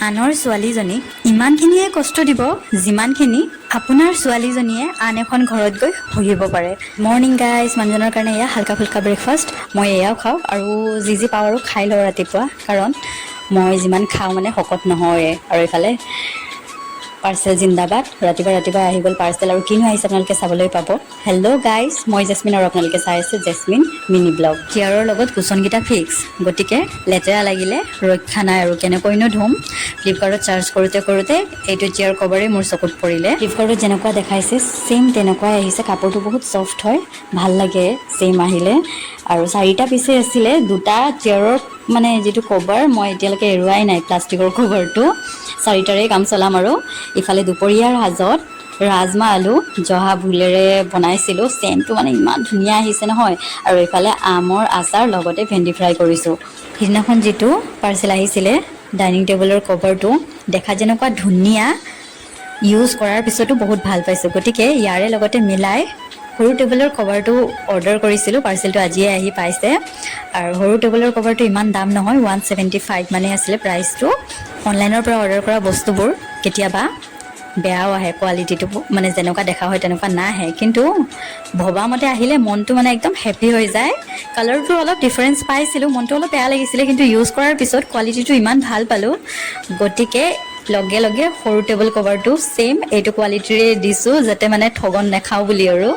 আনৰ ছোৱালীজনীক ইমানখিনিয়ে কষ্ট দিব যিমানখিনি আপোনাৰ ছোৱালীজনীয়ে আন এখন ঘৰত গৈ সহিব পাৰে। মৰ্ণিং গাইজ, মানুহজনৰ কাৰণে এয়া হালকা ফুলকা ব্ৰেকফাষ্ট। মই এয়াও খাওঁ আৰু যি পাওঁ আৰু খাই লওঁ ৰাতিপুৱা, কাৰণ মই যিমান খাওঁ মানে শকত নহয়ে। আৰু এইফালে পাৰ্চেল জিন্দাবাদ, ৰাতিপুৱা আহি গ'ল পাৰ্চেল। আৰু কিনো আহিছে আপোনালোকে চাবলৈ পাব। হেল্ল' গাইজ, মই জেচমিন আৰু আপোনালোকে চাই আছে জেচমিন মিনি ব্লগ। চেয়াৰৰ লগত কুচনকেইটা ফিক্স, গতিকে লেতেৰা লাগিলে ৰক্ষা নাই আৰু কেনেকৈনো ধুম। ফ্লিপকাৰ্টত চাৰ্জ কৰোঁতে এইটো চেয়াৰ কভাৰেই মোৰ চকুত পৰিলে। ফ্লিপকাৰ্টত যেনেকুৱা দেখাইছে ছেইম তেনেকুৱাই আহিছে। কাপোৰটো বহুত ছফ্ট হয়, ভাল লাগে ছেইম আহিলে। আৰু 4টা পিছে আছিলে, 2টা চেয়াৰৰ মানে যিটো কভাৰ মই এতিয়ালৈকে এৰুৱাই নাই, প্লাষ্টিকৰ কভাৰটো। 4টাৰে কাম চলাম। আৰু ইফালে দুপৰীয়াৰ সাজত ৰাজমাহ আলু জহা ভোলেৰে বনাইছিলোঁ। চেণ্টটো মানে ইমান ধুনীয়া আহিছে নহয়। আৰু এইফালে আমৰ আচাৰ, লগতে ভেন্দি ফ্ৰাই কৰিছোঁ। সিদিনাখন যিটো পাৰ্চেল আহিছিলে ডাইনিং টেবুলৰ কভাৰটো দেখা যেনেকুৱা ধুনীয়া, ইউজ কৰাৰ পিছতো বহুত ভাল পাইছোঁ। গতিকে ইয়াৰে লগতে মিলাই সৰু টেবুলৰ কভাৰটো অৰ্ডাৰ কৰিছিলোঁ। পাৰ্চেলটো আজিয়ে আহি পাইছে। আৰু সৰু টেবুলৰ কভাৰটো ইমান দাম নহয়, 175 মানে আছিলে প্ৰাইচটো। অনলাইনৰ পৰা অৰ্ডাৰ কৰা বস্তুবোৰ কেতিয়াবা বেয়াও আহে, কোৱালিটিটো মানে যেনেকুৱা দেখা হয় তেনেকুৱা নাহে, কিন্তু ভবামতে আহিলে মনটো মানে একদম হেপ্পী হৈ যায়। কালাৰটো অলপ ডিফাৰেঞ্চ পাইছিলোঁ, মনটো অলপ বেয়া লাগিছিলে, কিন্তু ইউজ কৰাৰ পিছত কোৱালিটিটো ইমান ভাল পালোঁ। গতিকে লগে লগে সৰু টেবুল কভাৰটো ছেইম এইটো কোৱালিটিৰে দিছোঁ, যাতে মানে ঠগন নাখাওঁ বুলি আৰু।